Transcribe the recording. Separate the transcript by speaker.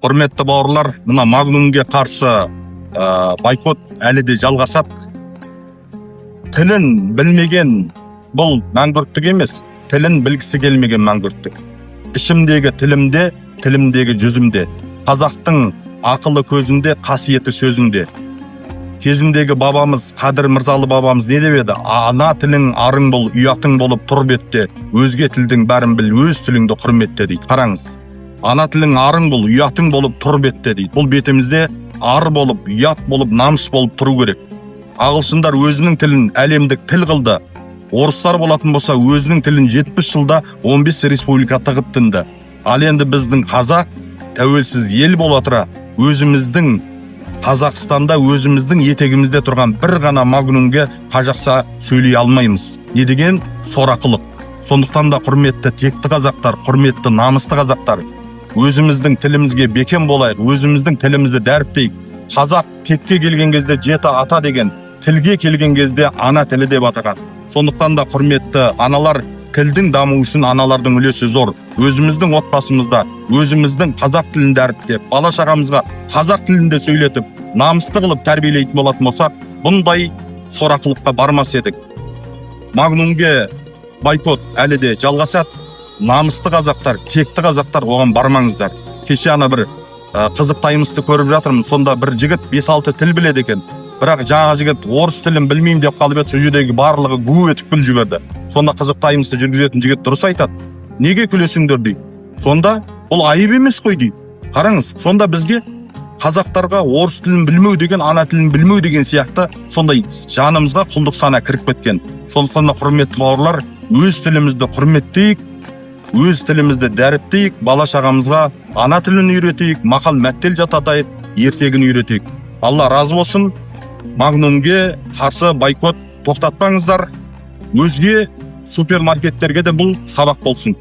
Speaker 1: Құрметті бауырлар, мына Магнумге қарсы бойкот әлі де жалғасады. Тілін білмеген бұл мәңгүрттік емес, тілін білгісі келмеген мәңгүрттік. Ішімдегі тілімде, тілімдегі жүзімде, қазақтың ақылы көзінде, қасиеті сөзінде. Кезіндегі бабамыз, Қадыр Мырзалы бабамыз не деп еді? Ана тілің арың бол, ұятың болып тұр бетте, өзге тілдің бәрін біл, өз тіліңді құрметте дейді. Қараңыз. Ана тілің арың бол, ұятың болып тұр бетте дейді. Бұл бетімізде ар болып, ұят болып, намыс болып тұру керек. Ағылшындар өзінің тілін әлемдік тіл қылды. Орыстар болатын болса, өзінің тілін 70 жылда 15 республика тығып тынды. Ал енді біздің қазақ тәуелсіз ел бола тұра, өзіміздің Қазақстанда өзіміздің етегімізде тұрған бір ғана Магнумге қазақша сөйлей алмаймыз. Не деген? Сорақылық. Сондықтан да құрметті текті қазақтар, құрметті намысты қазақтар, өзіміздің тілімізге бекем болайық, өзіміздің тілімізді дәріптейік. Қазақ текке келген кезде жеті ата деген, тілге келген кезде ана тілі деп атаған. Сондықтан да құрметті аналар, тілдің дамуы үшін аналардың үлесі зор. Өзіміздің отбасымызда, өзіміздің қазақ тілін дәріптеп, бала шағамызға қазақ тілінде сөйлетіп, намысты қылып тәрбиелейтін болатын болсақ, бұндай сорақылыққа бармас едік. Магнумге бойкот әлі де жалғасады. Намысты қазақтар, текті қазақтар оған бармаңыздар. Кеше ана бір қызық таймысты көріп жатырмын. Сонда бір жігіт 5-6 тіл біледі екен. Бірақ жаңа жігіт орыс тілін білмеймін деп қалып еді, сол жердегі барлығы гу етіп күліп жіберді. Сонда қызық таймысты жүргізетін жігіт дұрыс айтады. Неге күлесіңдер дейді. Сонда бұл айып емес қой дейді. Қараңыз, сонда бізге қазақтарға орыс тілін білмеу деген, ана тілін білмеу деген сияқты сондай жанымызға құлдық сана кіріп кеткен. Сондықтан да құрметті бауырлар, өз тілімізді құрметтейік, өз тілімізді дәріптейік, бала шағамызға ана тілін үйретейік, мақал мәттел жататайық, ертегін үйретейік. Алла разы болсын. Магнумге қарсы бойкот тоқтатпаңыздар. Өзге супермаркеттерге де бұл сабақ болсын.